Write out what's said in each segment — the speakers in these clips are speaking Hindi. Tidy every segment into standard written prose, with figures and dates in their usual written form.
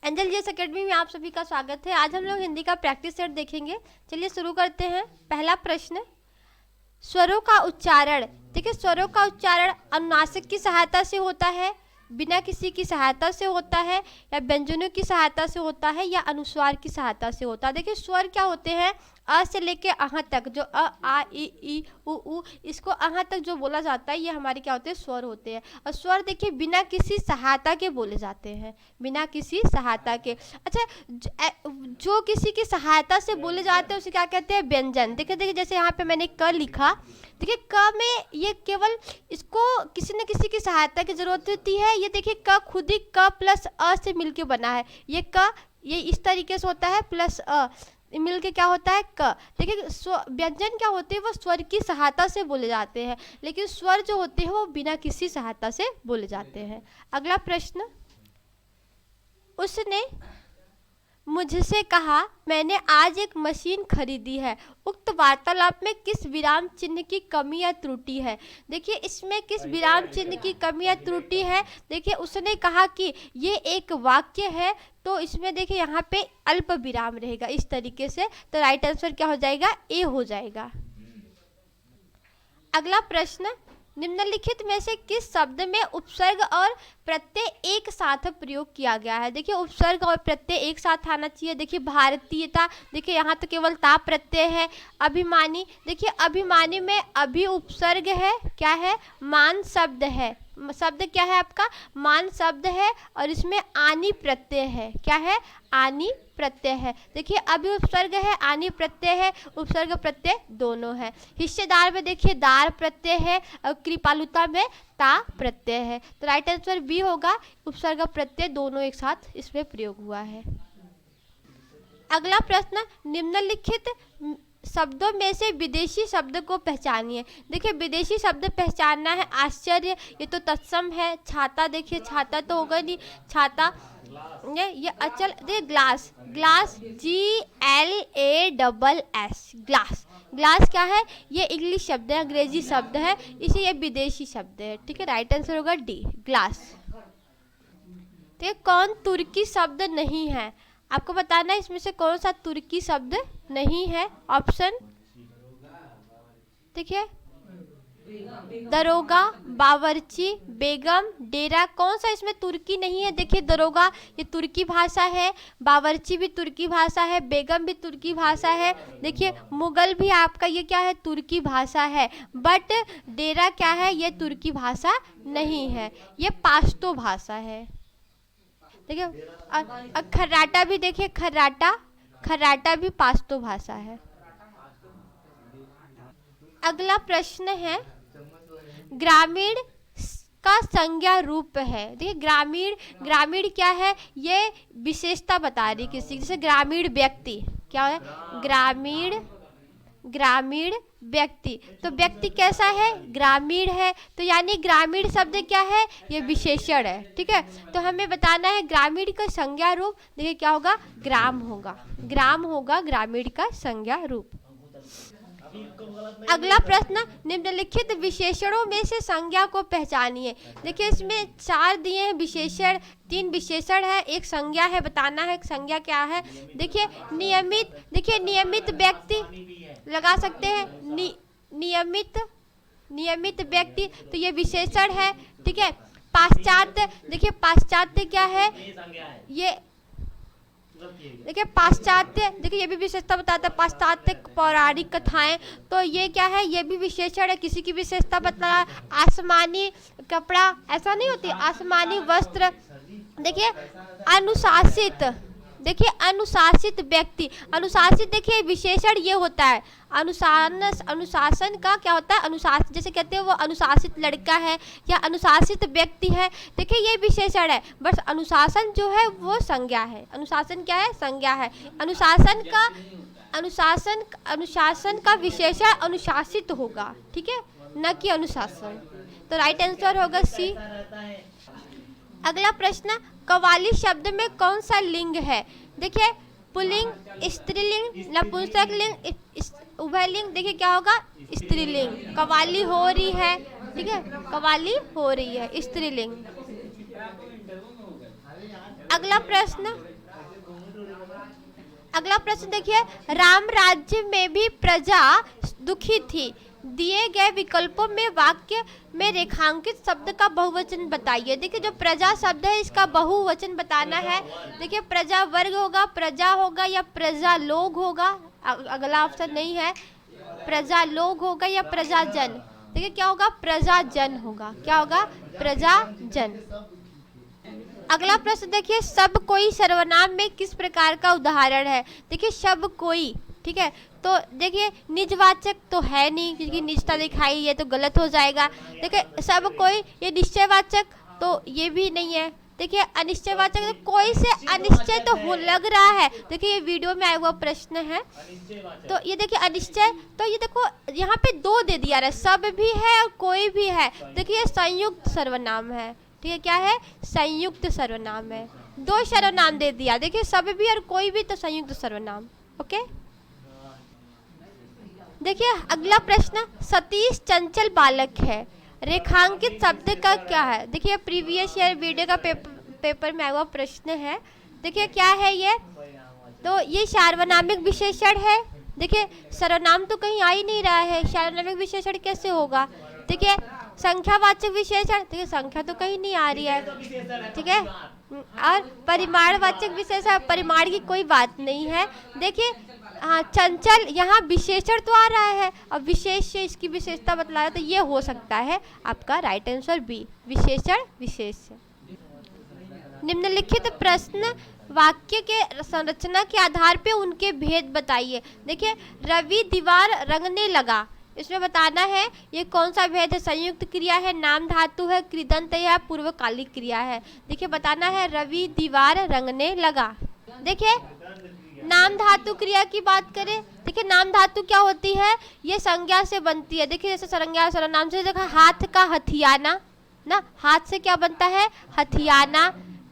एंजल जीएस एकेडमी में आप सभी का स्वागत है। आज हम लोग हिंदी का प्रैक्टिस सेट देखेंगे। चलिए शुरू करते हैं। पहला प्रश्न, स्वरों का उच्चारण। देखिए, स्वरों का उच्चारण अनुनासिक की सहायता से होता है, बिना किसी की सहायता से होता है, या व्यंजनों की सहायता से होता है, या अनुस्वार की सहायता से होता है। देखिए, स्वर क्या होते हैं? अ से लेके अह तक, जो अ आ ई उ इसको अह तक जो बोला जाता है, ये हमारे क्या होते हैं? स्वर होते हैं। और स्वर देखिए बिना किसी सहायता के बोले जाते हैं, बिना किसी सहायता के। अच्छा, जो किसी की सहायता से बोले जाते हैं उसे क्या कहते हैं? व्यंजन। देखिए जैसे यहाँ पे मैंने क लिखा। देखिए क में ये केवल इसको किसी न किसी की सहायता की जरूरत होती है। ये देखिए क खुद ही क प्लस अ से मिलके बना है। ये इस तरीके से होता है, प्लस अ मिल के क्या होता है? क। देखिए व्यंजन क्या होते हैं? वो स्वर की सहायता से बोले जाते हैं, लेकिन स्वर जो होते हैं वो बिना किसी सहायता से बोले जाते हैं। अगला प्रश्न, उसने मुझसे कहा, मैंने आज एक मशीन खरीदी है। उक्त वार्तालाप में किस विराम चिन्ह की कमी या त्रुटि है? देखिए इसमें किस विराम चिन्ह की कमी या त्रुटि है? देखिए उसने कहा कि ये एक वाक्य है, तो इसमें देखिए यहाँ पे अल्प विराम रहेगा इस तरीके से। तो राइट आंसर क्या हो जाएगा? ए हो जाएगा। अगला प्रश्न, निम्नलिखित में से किस शब्द में उपसर्ग और प्रत्यय एक साथ प्रयोग किया गया है? देखिए उपसर्ग और प्रत्यय एक साथ आना चाहिए। देखिए भारतीयता, देखिए यहाँ तो केवल ता प्रत्यय है। अभिमानी, देखिए अभिमानी में अभि उपसर्ग है, क्या है? मान शब्द है। शब्द क्या है आपका? मान शब्द है, और इसमें आनी प्रत्यय है। क्या है? आनी प्रत्यय है। देखिए अभी उपसर्ग है, आनी प्रत्यय है, उपसर्ग प्रत्यय दोनों है। हिस्सेदार में देखिए दार प्रत्यय है, और कृपालुता में ता प्रत्यय है। तो राइट आंसर बी होगा, उपसर्ग प्रत्यय दोनों एक साथ इसमें प्रयोग हुआ है। अगला प्रश्न, निम्नलिखित शब्दों में से विदेशी शब्द को पहचानिए। देखिए विदेशी शब्द पहचानना है। आश्चर्य, ये तो तत्सम है। छाता, देखिए छाता तो होगा नहीं, छाता। ये अचल, देखिए glass, glass GLASS, glass. Glass क्या है? ये इंग्लिश शब्द है, अंग्रेजी शब्द है, इसे ये विदेशी शब्द है। ठीक है, राइट आंसर होगा डी, ग्लास। देखिए कौन तुर्की शब्द नहीं है? आपको बताना है इसमें से कौन सा तुर्की शब्द नहीं है। ऑप्शन देखिए, दरोगा, बावर्ची, बेगम, डेरा। कौन सा इसमें तुर्की नहीं है? देखिए दरोगा ये तुर्की भाषा है, बावर्ची भी तुर्की भाषा है, बेगम भी तुर्की भाषा है। देखिए मुगल भी आपका ये क्या है? तुर्की भाषा है। बट डेरा क्या है? ये तुर्की भाषा नहीं है, ये पाश्तो भाषा है। देखिए खर्राटा भी, देखिए खर्राटा भी पाश्तो भाषा है। अगला प्रश्न है, ग्रामीण का संज्ञा रूप है। देखिए ग्रामीण क्या है? ये विशेषता बता रही किसी, जैसे ग्रामीण व्यक्ति क्या है? ग्रामीण व्यक्ति। तो व्यक्ति कैसा है? ग्रामीण है। तो यानी ग्रामीण शब्द क्या है? ये विशेषण है। ठीक है, तो हमें बताना है ग्रामीण का संज्ञा रूप। देखिए क्या होगा? ग्राम होगा ग्रामीण का संज्ञा रूप। अगला प्रश्न, निम्नलिखित विशेषणों में से संज्ञा को पहचानिए। देखिए इसमें 4 दिए हैं विशेषण, 3 विशेषण है, एक संज्ञा है। बताना है संज्ञा क्या है। देखिए नियमित, देखिए नियमित व्यक्ति लगा सकते हैं। नियमित व्यक्ति, तो ये विशेषण है। ठीक है, पाश्चात्य, देखिए पाश्चात्य क्या है? ये देखिए पाश्चात्य, देखिए ये भी विशेषता बताता है। पाश्चात्य पौराणिक कथाएं, तो ये क्या है? ये भी विशेषण है, किसी की विशेषता बता। आसमानी कपड़ा, ऐसा नहीं होती, आसमानी वस्त्र। देखिए अनुशासित, देखिए अनुशासित व्यक्ति, अनुशासित देखिए विशेषण ये होता है। अनुशासन का क्या होता है? अनुशासित, जैसे कहते हैं वो अनुशासित लड़का है या अनुशासित व्यक्ति है। देखिए ये विशेषण है, बस अनुशासन जो है वो संज्ञा है। अनुशासन क्या है? संज्ञा है। अनुशासन का विशेषण अनुशासित होगा, ठीक है, न कि अनुशासन। तो राइट आंसर होगा सी। अगला प्रश्न, कव्वाली शब्द में कौन सा लिंग है? देखिए पुल्लिंग, स्त्रीलिंग, नपुंसकलिंग, उभयलिंग। देखिए क्या होगा? स्त्रीलिंग। कव्वाली हो रही है, ठीक है, कव्वाली हो रही है, स्त्रीलिंग। अगला प्रश्न, अगला प्रश्न देखिए, राम राज्य में भी प्रजा दुखी थी। दिए गए विकल्पों में वाक्य में रेखांकित शब्द का बहुवचन बताइए। देखिए जो प्रजा शब्द है इसका बहुवचन बताना है। देखिए प्रजा वर्ग होगा, प्रजा होगा या प्रजा लोग होगा। अगला ऑप्शन नहीं है, प्रजा लोग होगा या प्रजाजन। देखिए क्या होगा, प्रजाजन होगा। क्या होगा, प्रजाजन। अगला प्रश्न देखिए, सब कोई सर्वनाम में किस प्रकार का उदाहरण है। देखिए सब कोई, ठीक है, तो देखिए निजवाचक तो है नहीं क्योंकि निजता दिखाई है तो गलत हो जाएगा। देखिए सब कोई, ये निश्चयवाचक तो ये भी नहीं है। देखिए अनिश्चयवाचक, तो कोई से अनिश्चय तो हो लग रहा है। देखिए ये वीडियो में आया हुआ प्रश्न है, तो ये देखिए अनिश्चय, तो ये देखो यहाँ पे दो दे दिया है, सब भी है और कोई भी है। देखिए संयुक्त सर्वनाम है, ठीक है, क्या है, संयुक्त सर्वनाम है। दो सर्वनाम दे दिया, देखिए सब भी और कोई भी, तो संयुक्त सर्वनाम। ओके, देखिए अगला प्रश्न, सतीश चंचल बालक है, रेखांकित शब्द का क्या है। देखिए प्रीवियस ईयर वीडियो का पेपर में आया हुआ प्रश्न है। देखिए क्या है ये, तो ये सार्वनामिक विशेषण है। देखिए सर्वनाम तो कहीं आ ही नहीं रहा है, सार्वनामिक विशेषण कैसे होगा। देखिए संख्यावाचक विशेषण, देखिए संख्या तो कहीं नहीं आ रही है, ठीक है। और परिमाणवाचक विशेषण, परिमाण की कोई बात नहीं है। देखिए हाँ चंचल, यहाँ विशेषण तो आ रहा है, अब विशेष से इसकी विशेषता बतला रहा है, तो ये हो सकता है आपका राइट आंसर बी, विशेषण विशेष। निम्नलिखित प्रश्न वाक्य के संरचना के आधार पे उनके भेद बताइए। देखिए रवि दीवार रंगने लगा, इसमें बताना है ये कौन सा भेद है, संयुक्त क्रिया है, नाम धातु है, कृदंत है, पूर्वकालिक क्रिया है। देखिए बताना है रवि दीवार रंगने लगा। देखिए नाम धातु क्रिया की बात करें, देखिए नाम धातु क्या होती है, ये संज्ञा से बनती है। देखिए जैसे संज्ञा सर्वनाम से, देखा हाथ का हथियाना ना, हाथ से क्या बनता है, हथियाना,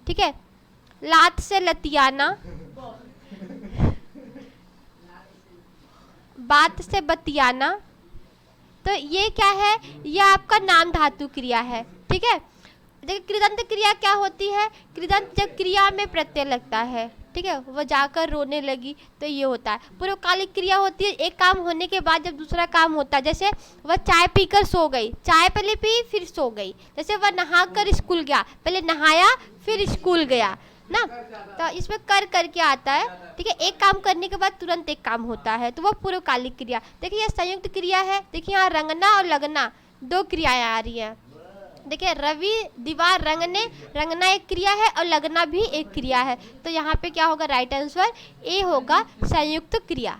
ठीक है। लात से लतियाना, बात से बतियाना, तो ये क्या है, ये आपका नाम धातु क्रिया है, ठीक है। देखिए कृदंत क्रिया क्या होती है, कृदंत जब क्रिया में प्रत्यय लगता है, ठीक है, वो जाकर रोने लगी, तो ये होता है। पूर्वकालिक क्रिया होती है, एक काम होने के बाद जब दूसरा काम होता है, जैसे वह चाय पीकर सो गई, चाय पहले पी फिर सो गई। जैसे वह नहाकर स्कूल गया, पहले नहाया फिर स्कूल गया ना, तो इसमें कर करके आता है, ठीक है। एक काम करने के बाद तुरंत एक काम होता है, तो वो पूर्वकालिक क्रिया। देखिए ये संयुक्त क्रिया है, देखिए यहाँ रंगना और लगना दो क्रियाएं आ रही हैं। देखिए रवि दीवार रंगने, रंगना एक क्रिया है और लगना भी एक क्रिया है, तो यहाँ पे क्या होगा, राइट आंसर ए होगा, संयुक्त क्रिया।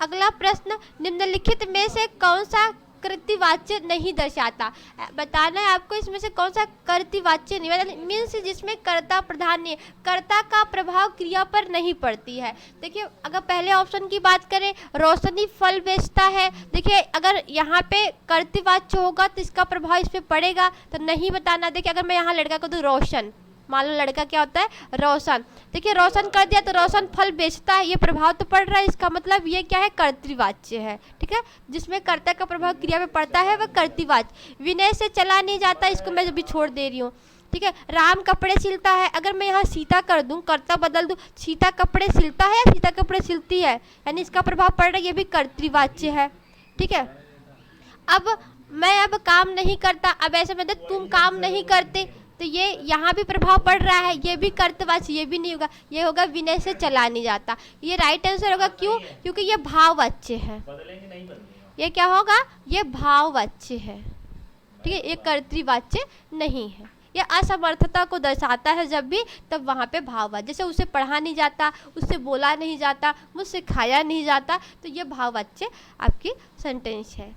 अगला प्रश्न, निम्नलिखित में से कौन सा कर्तृवाच्य नहीं दर्शाता। बताना है आपको इसमें से कौन सा कर्तृवाच्य नहीं, मीन्स जिसमें कर्ता प्रधान नहीं है, कर्ता का प्रभाव क्रिया पर नहीं पड़ती है। देखिए अगर पहले ऑप्शन की बात करें, रोशनी फल बेचता है, देखिए अगर यहाँ पे कर्तृवाच्य होगा तो इसका प्रभाव इस पर पड़ेगा, तो नहीं बताना। देखिए अगर मैं यहाँ लड़का को दूँ रोशन, मान लो लड़का क्या होता है, रोशन, देखिए रोशन कर दिया तो रोशन फल बेचता है, ये प्रभाव तो पड़ रहा है, इसका मतलब ये क्या है, कर्तृवाच्य है, ठीक है। जिसमें कर्ता का प्रभाव क्रिया में पड़ता है वह कर्तृवाच्य। विनय से चला नहीं जाता, इसको मैं अभी छोड़ दे रही हूँ, ठीक है। राम कपड़े सिलता है, अगर मैं यहाँ सीता कर दूँ, कर्ता बदल दूँ, सीता कपड़े सिलता है, सीता कपड़े सिलती है, यानी इसका प्रभाव पड़ रहा है, ये भी कर्तृवाच्य है, ठीक है। अब मैं अब काम नहीं करता, अब ऐसे में तुम काम नहीं करते, तो ये यहाँ भी प्रभाव पड़ रहा है, ये भी कर्तवाच्य, ये भी नहीं होगा, ये होगा विनय से चला नहीं जाता। ये राइट आंसर होगा, क्यों, क्योंकि ये भाववाच्य है। ये क्या होगा, ये भाववाच्य है, ठीक है, ये कर्तृवाच्य नहीं है। ये असमर्थता को दर्शाता है जब भी, तब वहाँ पे भाववाच्य, जैसे उसे पढ़ा नहीं जाता, उससे बोला नहीं जाता, मुझसे खाया नहीं जाता, तो ये भाववाच्य आपकी सेंटेंस है।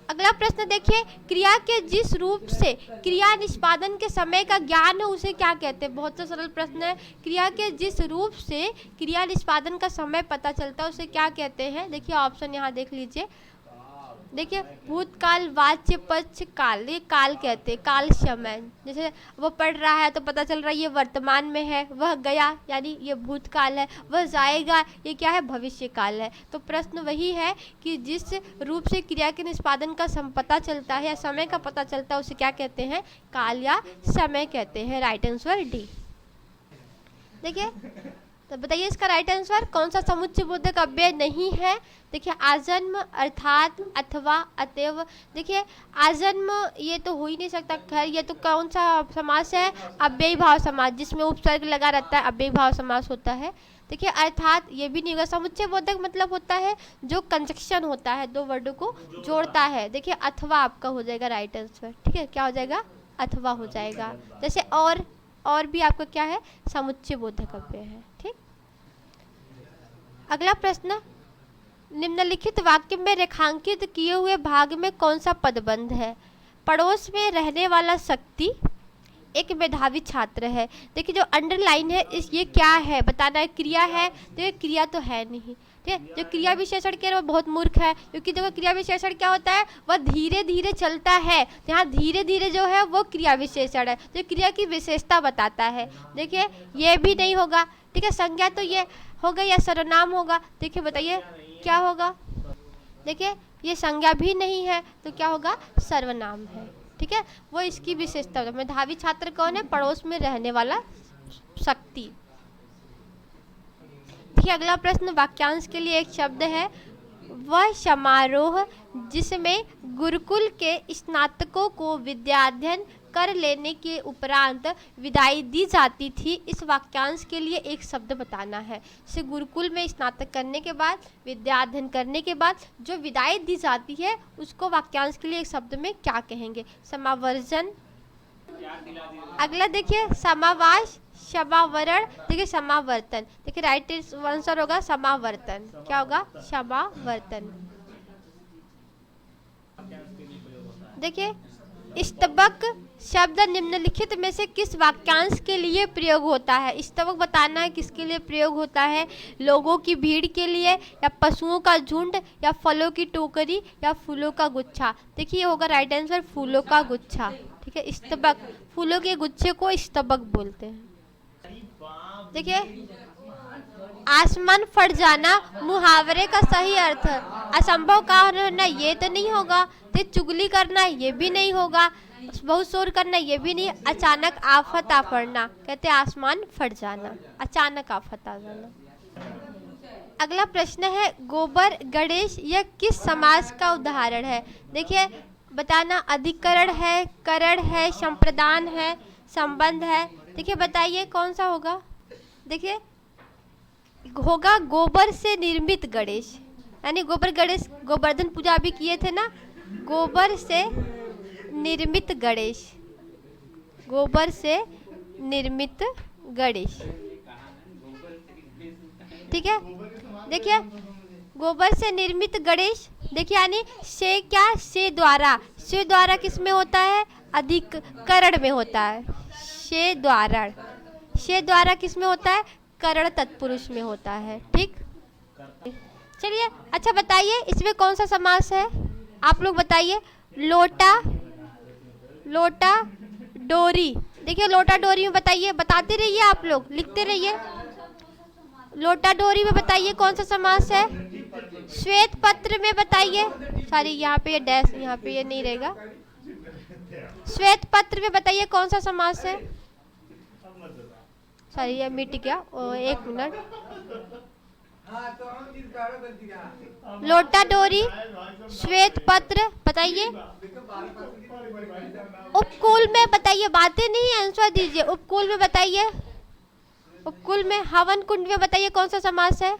अगला प्रश्न देखिए, क्रिया के जिस रूप से क्रिया निष्पादन के समय का ज्ञान है उसे क्या कहते हैं। बहुत सा सरल प्रश्न है, क्रिया के जिस रूप से क्रिया निष्पादन का समय पता चलता है उसे क्या कहते हैं। देखिए ऑप्शन यहाँ देख लीजिए, देखिए भूतकाल, वाच्य पक्ष, काल, ये काल कहते हैं, काल समय। जैसे वो पढ़ रहा है तो पता चल रहा है ये वर्तमान में है, वह गया यानी ये भूतकाल है, वह जाएगा ये क्या है, भविष्य काल है। तो प्रश्न वही है कि जिस रूप से क्रिया के निष्पादन का पता चलता है या समय का पता चलता है उसे क्या कहते हैं, काल या समय कहते हैं। Right answer D. देखिए तो बताइए इसका राइट आंसर कौन सा समुच्चय बोधक अव्यय नहीं है। देखिए आजन्म, अर्थात, अथवा, अतएव। देखिए आजन्म ये तो हो ही नहीं सकता, खैर ये तो कौन सा समास है, अव्ययी भाव समास, जिसमें उपसर्ग लगा रहता है, अव्ययी भाव समास होता है। देखिए अर्थात ये भी नहीं होगा। समुच्चय बोधक मतलब होता है जो कंजक्शन होता है, दो वर्डों को जोड़ता है। देखिए अथवा आपका हो जाएगा राइट आंसर, ठीक है, क्या हो जाएगा, अथवा हो जाएगा। जैसे और भी आपका क्या है, समुच्चय बोधक अव्यय है। ठीक, अगला प्रश्न, निम्नलिखित वाक्य में रेखांकित किए हुए भाग में कौन सा पदबंध है। पड़ोस में रहने वाला शक्ति एक मेधावी छात्र है। देखिए जो अंडरलाइन है ये क्या है बताना है, क्रिया है, तो ये क्रिया तो है नहीं। ठीक है, जो क्रिया विशेषण कह रहे हैं वो बहुत मूर्ख है, क्योंकि देखो क्रिया विशेषण क्या होता है, वह धीरे धीरे चलता है। यहाँ धीरे धीरे जो है वो क्रिया विशेषण है, जो क्रिया की विशेषता बताता है। देखिए ये भी नहीं होगा। ठीक है, संज्ञा तो ये होगा या सर्वनाम होगा। देखिए बताइए क्या होगा, देखिए ये संज्ञा भी नहीं है तो क्या होगा, सर्वनाम है। ठीक है, वो इसकी विशेषता है। मेधावी छात्र कौन है, पड़ोस में रहने वाला शक्ति। देखिए अगला प्रश्न, वाक्यांश के लिए एक शब्द है, वह समारोह जिसमें गुरुकुल के स्नातकों को विद्याध्ययन कर लेने के उपरांत विदाई दी जाती थी। इस वाक्यांश के लिए एक शब्द बताना है। से गुरुकुल में स्नातक करने के बाद, विद्याध्ययन करने के बाद जो विदाई दी जाती है उसको वाक्यांश के लिए एक शब्द में क्या कहेंगे, समावर्जन। अगला देखिए समावास, समावरण, देखिए समावर्तन। देखिए राइट आंसर होगा समावर्तन, क्या होगा, समावर्तन। देखिए स्तबक शब्द निम्नलिखित में से किस वाक्यांश के लिए प्रयोग होता है। स्तबक बताना है किसके लिए प्रयोग होता है, लोगों की भीड़ के लिए, या पशुओं का झुंड, या फलों की टोकरी, या फूलों का गुच्छा। देखिए ये होगा राइट आंसर फूलों का गुच्छा। ठीक है, स्तबक, फूलों के गुच्छे को स्तबक बोलते हैं। देखिए आसमान फट जाना मुहावरे का सही अर्थ, असंभव कारण होना ये तो नहीं होगा, तो चुगली करना ये भी नहीं होगा, बहुत शोर करना ये भी नहीं, अचानक आफत आ पड़ना, कहते आसमान फट जाना, अचानक आफत आ जाना। अगला प्रश्न है, गोबर गणेश यह किस समास का उदाहरण है। देखिए बताना, अधिकरण है, करण है, संप्रदान है, संबंध है। देखिए बताइए कौन सा होगा। देखिए होगा गोबर से निर्मित गणेश, यानी गोबर गणेश, गोवर्धन पूजा अभी किए थे ना, गोबर से निर्मित गणेश, गोबर से निर्मित गणेश। ठीक है, देखिए गोबर से निर्मित गणेश, देखिए यानी से क्या, से द्वारा किस में होता है, अधिकरण में होता है। से द्वारा किस में होता है, करण तत्पुरुष में होता है। ठीक, चलिए अच्छा बताइए इसमें कौन सा समास है, आप लोग बताइए। लोटा डोरी। देखिए लोटा डोरी में बताइए, बताते रहिए आप लोग, लिखते रहिए। लोटा डोरी में बताइए कौन सा समास है। श्वेत पत्र में बताइए, सॉरी यहाँ पे ये डैश, यहाँ पे ये नहीं रहेगा। श्वेत पत्र में बताइए कौन सा समास है, सॉरी ये मिट गया, एक मिनट। लोटा डोरी, श्वेत पत्र बताइए। उपकूल में बताइए, बातें नहीं आंसर दीजिए। उपकूल में बताइए, उपकूल में। हवन कुंड में बताइए कौन सा समास है,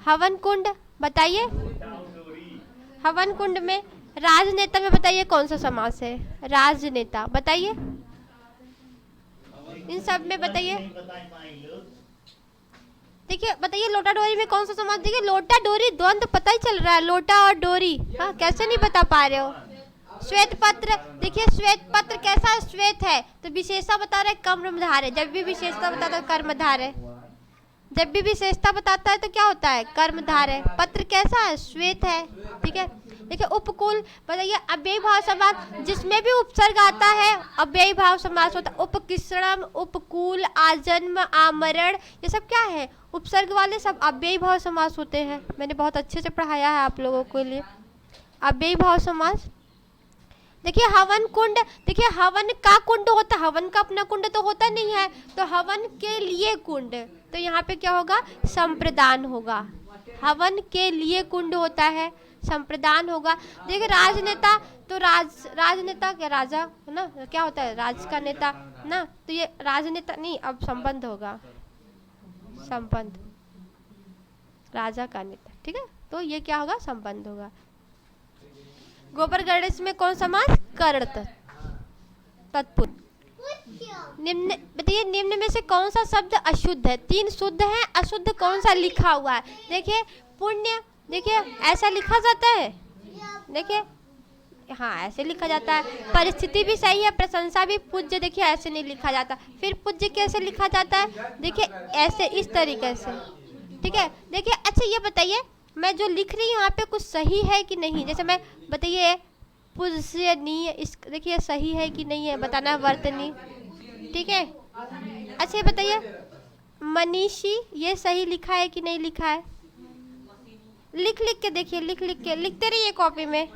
हवन कुंड बताइए। हवन कुंड में। राजनेता में बताइए कौन सा समास है, राजनेता बताइए। इन सब में बताइए। देखिए बताइए लोटा डोरी में कौन सा समास। देखिए लोटा डोरी द्वंद्व पता ही चल रहा है, लोटा और डोरी। हाँ कैसे नहीं बता पा रहे हो। श्वेत पत्र, देखिए श्वेत पत्र कैसा श्वेत है, तो विशेषता बता रहा है कर्मधारय। जब भी विशेषता बताता है कर्मधारय, जब भी विशेषता बताता है तो क्या होता है, कर्मधारय। पत्र कैसा है, श्वेत है। ठीक है, देखिए उपकूल बताइए, अव्ययी भाव समास, जिसमें भी उपसर्ग आता है अव्ययी भाव समास होता है। उपकिश्रणम, उपकूल, आजन्म, आमरण, ये सब क्या है, उपसर्ग वाले सब अव्ययी भाव समास होते हैं। मैंने बहुत अच्छे से पढ़ाया है आप लोगों के लिए अव्ययी भाव समास। देखिए हवन कुंड, देखिए हवन का कुंड होता, हवन का अपना कुंड तो होता नहीं है, तो हवन के लिए कुंड, तो यहाँ पे क्या होगा, संप्रदान होगा। हवन के लिए कुंड होता है, संप्रदान होगा। देखिए राजनेता, तो राजनेता क्या, राजा है ना, क्या होता है, राज का नेता ना, तो ये राजनेता नहीं, अब संबंध होगा, संबंध, राजा का नेता, ठीक है, तो ये क्या होगा, संबंध होगा। गोबर गणेश में कौन समास, कर्ण तत्पुरुष। निम्न बताइए, निम्न में से कौन सा शब्द अशुद्ध है, तीन शुद्ध है, अशुद्ध कौन सा लिखा हुआ है। देखिए पुण्य, देखिए ऐसा लिखा जाता है, देखिए हाँ ऐसे लिखा जाता है। परिस्थिति भी सही है, प्रशंसा भी, पूज्य देखिए ऐसे नहीं लिखा जाता। फिर पूज्य कैसे लिखा जाता है, देखिए ऐसे, इस तरीके से, ठीक है। देखिए अच्छा ये बताइए, मैं जो लिख रही हूँ यहाँ पे कुछ सही है कि नहीं, जैसे मैं बताइए पूजनीय, इस देखिए सही है कि नहीं है बताना है, वर्तनी, ठीक है। अच्छा ये बताइए मनीषी, ये सही लिखा है कि नहीं लिखा है, लिख लिख के देखिए, लिख लिख के लिखते रहिए, कॉपी में,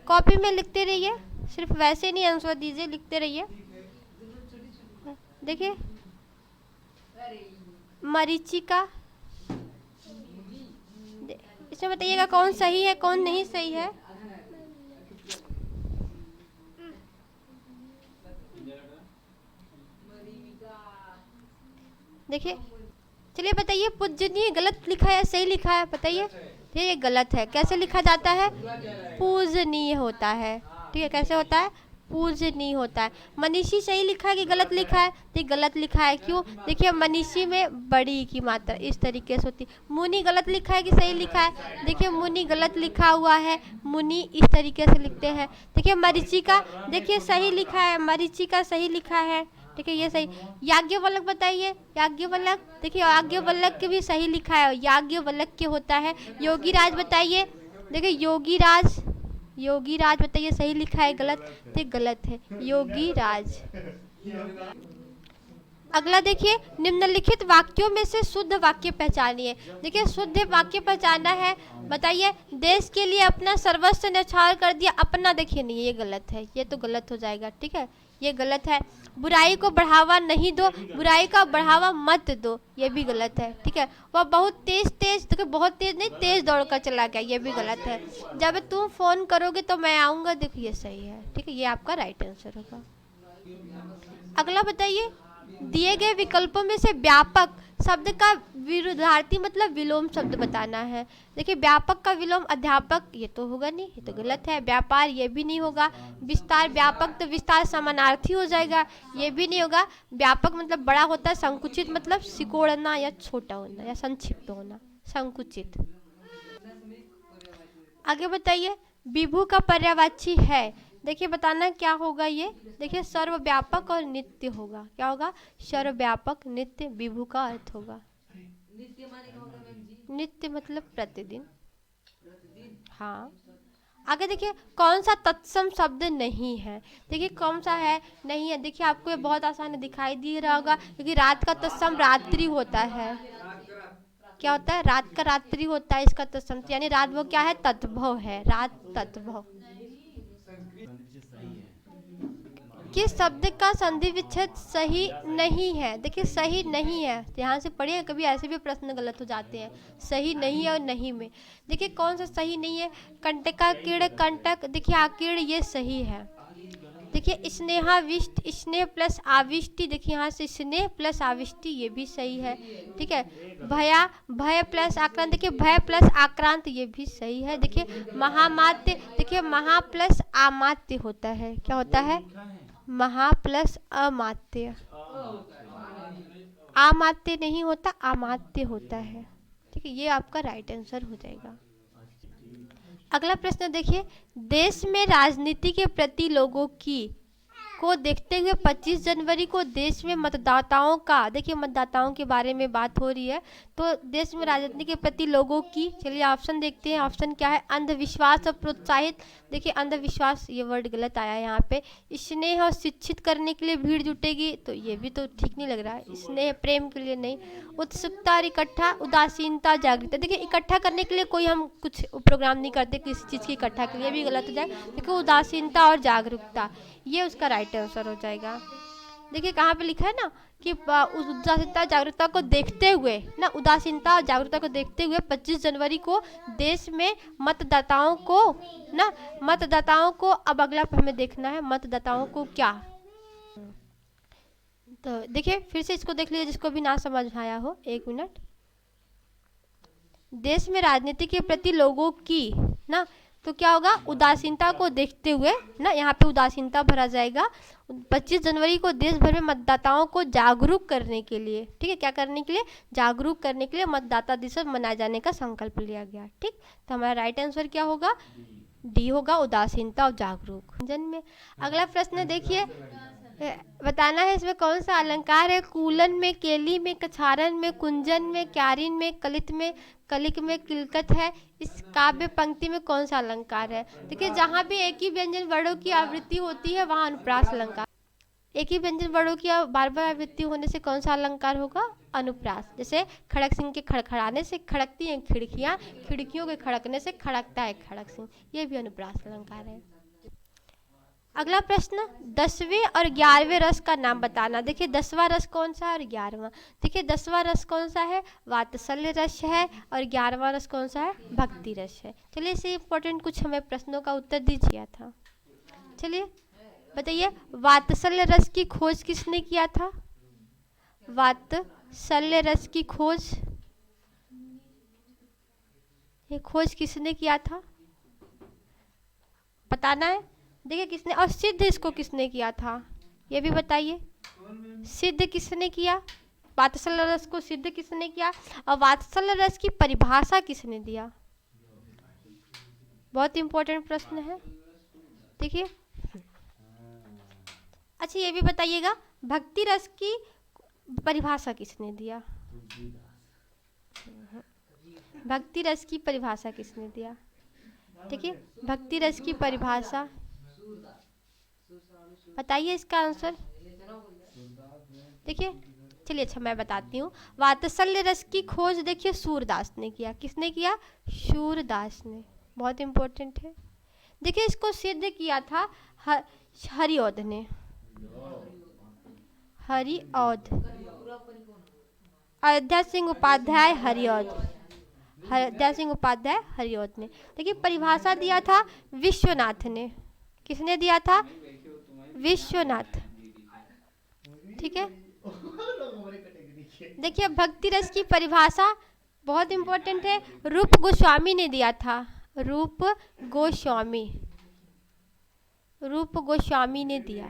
कॉपी में लिखते रहिए, सिर्फ वैसे नहीं आंसर दीजिए, लिखते रहिए। देखिए मरीचिका, इसमें बताइएगा कौन सही है कौन नहीं सही है। देखिए चलिए बताइए, पूजनीय गलत लिखा है सही लिखा है, बताइए। ये गलत है, कैसे लिखा जाता है, पूजनीय होता है, ठीक है, कैसे होता है, पूजनीय होता है। मनीषी सही लिखा है कि गलत लिखा है, तो गलत लिखा है, क्यों, देखिए मनीषी में बड़ी की मात्रा इस तरीके से होती। मुनि गलत लिखा है कि सही लिखा है, देखिए मुनि गलत लिखा हुआ है, मुनि इस तरीके से लिखते हैं। देखिए मरीचिका, देखिए सही लिखा है, मरीचिका सही लिखा है, ठीक है ये सही। याज्ञवल्क बताइए, याज्ञवल्क, देखिए याज्ञवल्क के भी सही लिखा है, याज्ञवल्क के होता है। योगीराज बताइए, देखिए योगीराज, योगीराज बताइए सही लिखा है गलत, तो गलत है, योगीराज। अगला देखिए, निम्नलिखित वाक्यों में से शुद्ध वाक्य पहचानिए। देखिए शुद्ध वाक्य पहचानना है, बताइए। देश के लिए अपना सर्वस्व न्यौछावर कर दिया, अपना देखिए नहीं, ये गलत है, ये तो गलत हो जाएगा, ठीक है, ये गलत है। बुराई को बढ़ावा नहीं दो, बुराई का बढ़ावा मत दो, ये भी गलत है, ठीक है। वह बहुत तेज तेज, देखो बहुत तेज नहीं, तेज दौड़ कर चला गया, ये भी गलत है। जब तुम फोन करोगे तो मैं आऊँगा, देखो ये सही है, ठीक है, ये आपका राइट आंसर होगा। अगला बताइए, दिए गए विकल्पों में से व्यापक शब्द का विरुद्धार्थी मतलब विलोम शब्द बताना है। देखिए व्यापक का विलोम अध्यापक, ये तो होगा नहीं, ये तो गलत है। व्यापार, ये भी नहीं होगा। विस्तार, व्यापक तो विस्तार समानार्थी हो जाएगा, ये भी नहीं होगा। व्यापक मतलब बड़ा होता है, संकुचित मतलब सिकोड़ना या छोटा होना या संक्षिप्त होना, संकुचित। आगे बताइए, विभु का पर्यायवाची है, देखिए बताना क्या होगा ये, देखिए सर्वव्यापक और नित्य होगा, क्या होगा, सर्वव्यापक नित्य, विभु का अर्थ होगा नित्य मतलब प्रतिदिन, हाँ। आगे देखिए, कौन सा तत्सम शब्द नहीं है, देखिए कौन सा है नहीं है। देखिए आपको ये बहुत आसान दिखाई दे रहा होगा, क्योंकि रात का तत्सम रात्रि होता है, क्या होता है, रात का रात्रि होता है, इसका तत्सम, यानी रात वो क्या है, तत्भव है, रात तत्भव। किस शब्द का संधि विच्छेद सही नहीं है, देखिए सही नहीं है, ध्यान से पढ़िए, कभी ऐसे भी प्रश्न गलत हो जाते हैं, सही नहीं है और नहीं में। देखिए कौन सा सही नहीं है, कंटका कीड़ कंटक, देखिए आकीड़ ये सही है। देखिए स्नेहाविष्ट, स्नेह प्लस आविष्टि, देखिए यहाँ से स्नेह प्लस आविष्टि, ये भी सही है, ठीक है। भया, भय प्लस आक्रांत, देखिए भय प्लस आक्रांत, ये भी सही है। देखिए महामात्य, देखिए महा प्लस आमात्य होता है, क्या होता है, महा प्लस अमात्य, आमात्य नहीं होता, अमात्य होता है, ठीक है, ये आपका राइट आंसर हो जाएगा। अगला प्रश्न देखिए, देश में राजनीति के प्रति लोगों की को देखते हुए 25 जनवरी को देश में मतदाताओं का, देखिए मतदाताओं के बारे में बात हो रही है, तो देश में राजनीति के प्रति लोगों की, चलिए ऑप्शन देखते हैं। ऑप्शन क्या है? अंधविश्वास और प्रोत्साहित, देखिए अंधविश्वास ये वर्ड गलत आया है यहाँ पे। स्नेह और शिक्षित करने के लिए भीड़ जुटेगी, तो ये भी तो ठीक नहीं लग रहा है। स्नेह प्रेम के लिए नहीं। उत्सुकता और इकट्ठा, उदासीनता जागरूकता, देखिए इकट्ठा करने के लिए कोई हम कुछ प्रोग्राम नहीं करते किसी चीज़ की इकट्ठा के लिए, भी गलत हो जाएगा। देखिए उदासीनता और जागरूकता, ये उसका राइट आंसर हो जाएगा। देखिए कहाँ पे लिखा है ना कि उदासीनता जागरूकता को देखते हुए ना, उदासीनता और जागरूकता को देखते हुए 25 जनवरी को देश में मतदाताओं को ना, मतदाताओं को, अब अगला हमें देखना है मतदाताओं को क्या। तो देखिए फिर से इसको देख लीजिए जिसको भी ना समझ आया हो, 1 मिनट। देश में राजनीति के प्रति लोगों की ना, तो क्या होगा? उदासीनता को देखते हुए ना, यहाँ पे उदासीनता भरा जाएगा। 25 जनवरी को देश भर में मतदाताओं को जागरूक करने के लिए, ठीक है, क्या करने के लिए? जागरूक करने के लिए मतदाता दिवस मनाए जाने का संकल्प लिया गया। ठीक, तो हमारा राइट आंसर क्या होगा? डी होगा, उदासीनता और जागरूक। जन में अगला प्रश्न देखिए, बताना है इसमें कौन सा अलंकार है? कूलन में, केली में, कछारन में, कुंजन में, क्यारिन में, कलित में, कलिक में, किलकत है। इस काव्य पंक्ति में कौन सा अलंकार है? देखिए जहाँ भी एक ही व्यंजन वर्णों की आवृत्ति होती है वहाँ अनुप्रास अलंकार। एक ही व्यंजन वर्णों की बार बार आवृत्ति होने से कौन सा अलंकार होगा? अनुप्रास। जैसे खड़क सिंह के खड़खड़ाने से खड़कती हैं खिड़कियाँ, खिड़कियों के खड़कने से खड़कता है खड़क सिंह, ये भी अनुप्रास अलंकार है। अगला प्रश्न, 10वें और 11वें रस का नाम बताना। देखिए 10वां रस कौन सा है और 11वां? देखिए 10वां रस कौन सा है? वात्सल्य रस है, और 11वां रस कौन सा है? भक्ति रस है। चलिए इससे इम्पोर्टेंट कुछ हमें प्रश्नों का उत्तर दीजिए था। चलिए बताइए, वात्सल्य रस की खोज किसने किया था? वात्सल्य रस की खोज, ये खोज किसने किया था? बताना है। देखिए किसने, और सिद्ध इसको किसने किया था ये भी बताइए। सिद्ध किसने किया? वात्सल्य रस को सिद्ध किसने किया? और वात्सल्य रस की परिभाषा किसने दिया? बहुत इंपॉर्टेंट प्रश्न है। देखिए अच्छा ये भी बताइएगा, भक्ति रस की परिभाषा किसने दिया? भक्ति रस की परिभाषा किसने दिया? देखिए भक्ति रस की परिभाषा बताइए इसका आंसर। देखिए चलिए अच्छा मैं बताती हूँ। वात्सल्य रस की खोज देखिए सूरदास ने किया। किसने किया? सूरदास ने। बहुत इंपॉर्टेंट है। देखिए इसको सिद्ध किया था हरिऔध ने। हरिऔध, अयोध्या सिंह उपाध्याय हरिऔध, अयोध्या सिंह उपाध्याय हरिऔध ने। देखिए परिभाषा दिया था विश्वनाथ ने। किसने दिया था? विश्वनाथ। ठीक है। देखिए भक्ति रस की परिभाषा बहुत इंपॉर्टेंट है, रूप गोस्वामी ने दिया था। रूप गोस्वामी, रूप गोस्वामी ने दिया।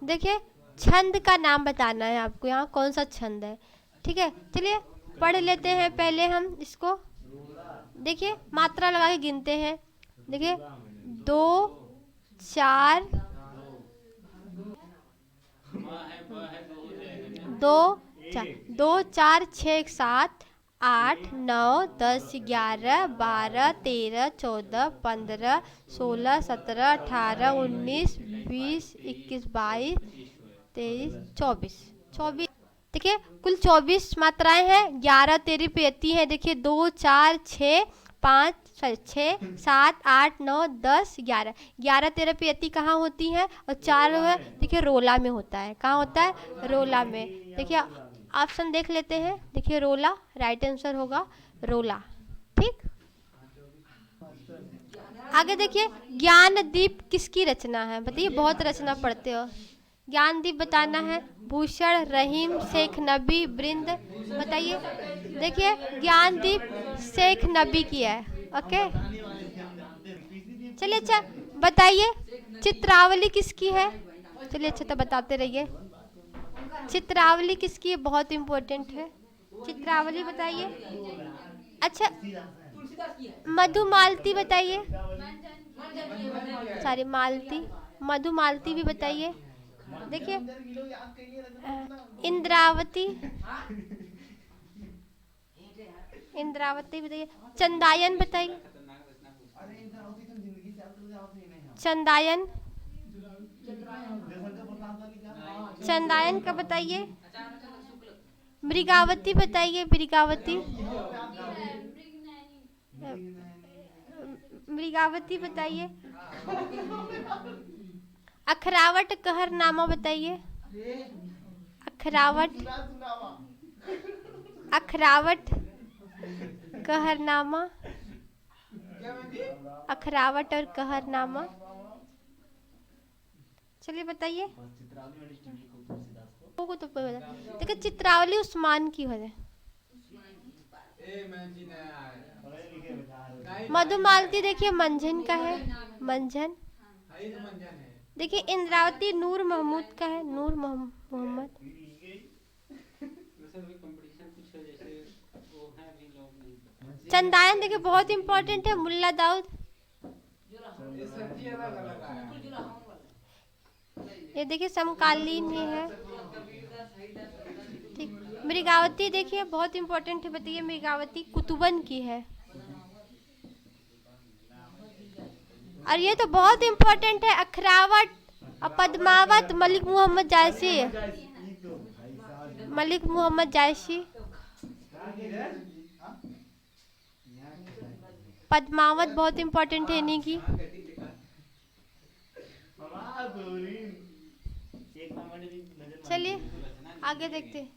देखिए छंद का नाम बताना है आपको, यहाँ कौन सा छंद है। ठीक है चलिए पढ़ लेते हैं पहले हम इसको। देखिए मात्रा लगा के गिनते हैं। देखिए 2 4 2 4 6 7 8 9 10 11 12 13 14 15 16 17 18 19 20 21 22 23 24। देखिए कुल 24 मात्राएं हैं। 11 तेरी पेती है। देखिए 2 4 6 5 6 7 8 9 10 11। 11 13 पेती कहाँ होती हैं? और 4 है देखिए रोला में होता है। कहाँ होता है? रोला में। देखिए ऑप्शन देख लेते हैं। देखिए रोला, राइट आंसर होगा रोला। ठीक, आगे देखिए ज्ञानदीप किसकी रचना है? बताइए, बहुत रचना पढ़ते हो। ज्ञानदीप बताना है। भूषण, रहीम, शेख नबी, बृंद। बताइए। देखिए ज्ञानदीप शेख नबी की है। ओके चलिए अच्छा बताइए चित्रावली किसकी है? चलिए अच्छा तो बताते रहिए। चित्रावली किसकी है? बहुत इम्पोर्टेंट है। चित्रावली बताइए। अच्छा मधुमालती बताइए। सॉरी, मालती। मधुमालती भी बताइए। देखिए, इंद्रावती, इंद्रावती बताइए। चंदायन बताइए। चंदायन, चंदायन का बताइए। मृगावती बताइए, मृगावती। मृगावती बताइए। अखरावट कहरनामा बताइए। अखरावट, अखरावट कहरनामा, अखरावट और कहरनामा। चलिए बताइए। को तो देखिए, चित्रावली उस्मान की हो जाए। मधुमालती देखिए मंझन का है, मंझन। देखिए, इंद्रावती नूर महमूद का है, नूर मोहम्मद। चंदायन देखिए बहुत इंपॉर्टेंट है, मुल्ला दाऊद। ये देखिए समकालीन ही है, ठीक। मृगावती देखिए बहुत इंपॉर्टेंट है, बताइए। मृगावती कुतुबन की है। और ये तो बहुत इंपॉर्टेंट है, अखरावट और पद्मावत मलिक मोहम्मद जायसी, मलिक मोहम्मद जायसी। पद्मावत बहुत इंपॉर्टेंट है इन्हीं की। चलिए आगे देखते हैं।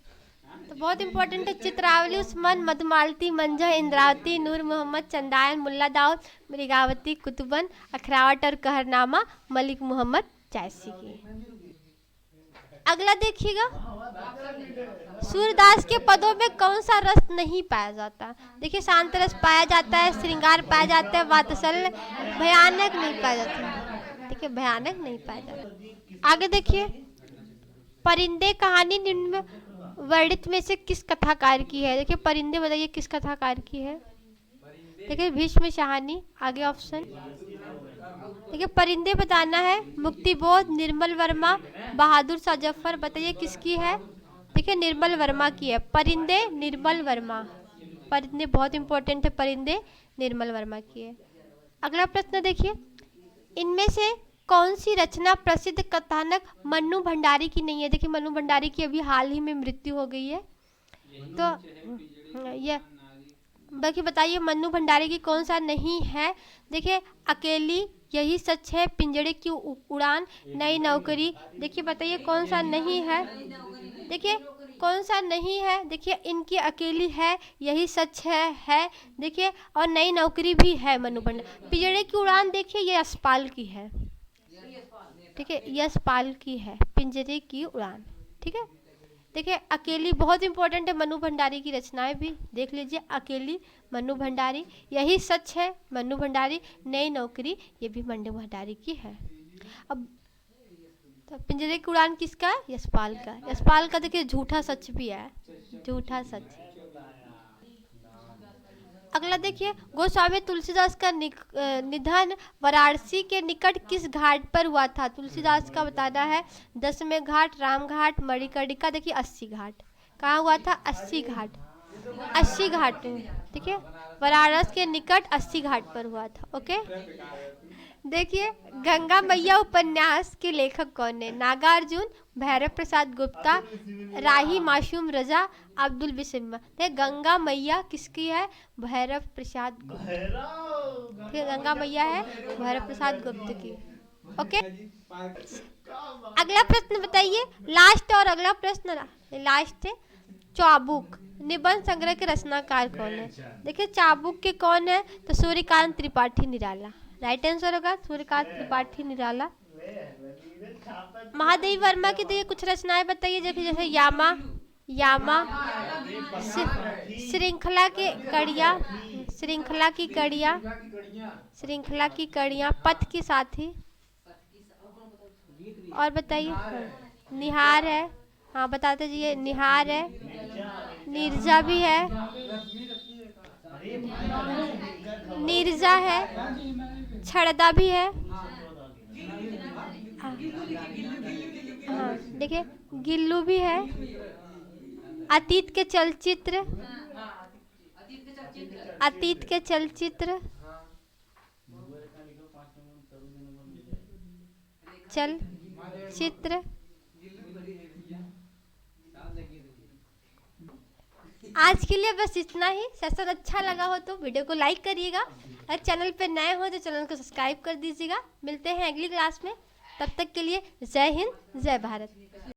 तो बहुत इंपॉर्टेंट है, चित्रावली उस्मान, मधुमालती, मंझा, इंद्रावती, नूर मोहम्मद, चंदायन, मुल्ला दाऊद, मृगावती, कुतुबन, अखरावट और कहरनामा मलिक मोहम्मद जायसी की। अगला देखिएगा, सूरदास के पदों में कौन सा रस नहीं पाया जाता? देखिए, शांत रस पाया जाता है, श्रृंगार पाया जाता है, वात्सल्य, भयानक नहीं पाया जाता। देखिए, भयानक नहीं पाया जाता। आगे देखिए, परिंदे कहानी निम्न वर्णित में से किस कथाकार की है? देखिए, परिंदे बताइए किस कथाकार की है? देखिए, भीष्म शाहनी। आगे ऑप्शन देखिए, परिंदे बताना है, मुक्तिबोध, निर्मल वर्मा, बहादुर शाह जफर। बताइए किसकी है? देखिए, निर्मल वर्मा की है, परिंदे निर्मल वर्मा। परिंदे बहुत इंपॉर्टेंट है, परिंदे निर्मल वर्मा की है। अगला प्रश्न देखिए, इनमें से कौन सी रचना प्रसिद्ध कथानक मन्नू भंडारी की नहीं है? देखिए, मन्नू भंडारी की अभी हाल ही में मृत्यु हो गई है। तो ये बाकी बताइए, मन्नू भंडारी की कौन सा नहीं है? देखिए, अकेली, यही सच है, पिंजड़े की उड़ान, नई नौकरी। देखिए, बताइए कौन सा नहीं है? देखिए, कौन सा नहीं है? देखिए, इनकी अकेली है, यही सच है। देखिए, और नई नौकरी भी है मन्नू भंडारी। पिंजड़े की उड़ान देखिए, ये यशपाल की है, ठीक है, यशपाल की है पिंजरे की उड़ान, ठीक है। देखिए, अकेली बहुत इंपॉर्टेंट है, मन्नू भंडारी की रचनाएं भी देख लीजिए। अकेली मन्नू भंडारी, यही सच है मन्नू भंडारी, नई नौकरी ये भी मन्नू भंडारी की है। अब तो पिंजरे की उड़ान किसका है? यशपाल का। यशपाल का देखिए झूठा सच भी है, झूठा सच। अगला देखिए, गोस्वामी तुलसीदास का निधन वाराणसी के निकट किस घाट पर हुआ था? तुलसीदास का बताना है, 10वें घाट, राम घाट, मणिकर्णिका। देखिए, 80 घाट। कहाँ हुआ था? 80 घाट, 80 घाट। ठीक है, वाराणसी के निकट 80 घाट पर हुआ था। ओके, देखिए, गंगा मैया उपन्यास के लेखक कौन है? नागार्जुन, भैरव प्रसाद गुप्ता, राही मासूम रजा, अब्दुल बिस्मिल्लाह। देखिए, गंगा मैया किसकी है? भैरव प्रसाद गुप्त। ठीक है, गंगा मैया है भैरव प्रसाद गुप्त की। ओके, अगला प्रश्न बताइए, लास्ट और अगला प्रश्न लास्ट है। चाबुक निबंध संग्रह के रचनाकार कौन है? देखिए, चाबुक के कौन है? तो सूर्यकांत त्रिपाठी निराला। राइट आंसर होगा सूर्यकांत त्रिपाठी निराला। महादेवी वर्मा की देखिए कुछ रचनाएं बताइए, जैसे यामा, यामा, श्रृंखला के कड़िया, श्रृंखला की कड़िया, श्रृंखला की कड़िया, पथ की साथी। और बताइए, निहार है, हाँ बताते जाइए। निहार है, नीरजा भी है, नीरजा है, छड़दा भी है। हाँ देखिए, गिल्लू भी है। अतीत के चलचित्र, अतीत के चलचित्र, चल चित्र। आज के लिए बस इतना ही। सेशन अच्छा लगा हो तो वीडियो को लाइक करिएगा, और चैनल पे नए हो तो चैनल को सब्सक्राइब कर दीजिएगा। मिलते हैं अगली क्लास में, तब तक के लिए जय हिंद, जय भारत।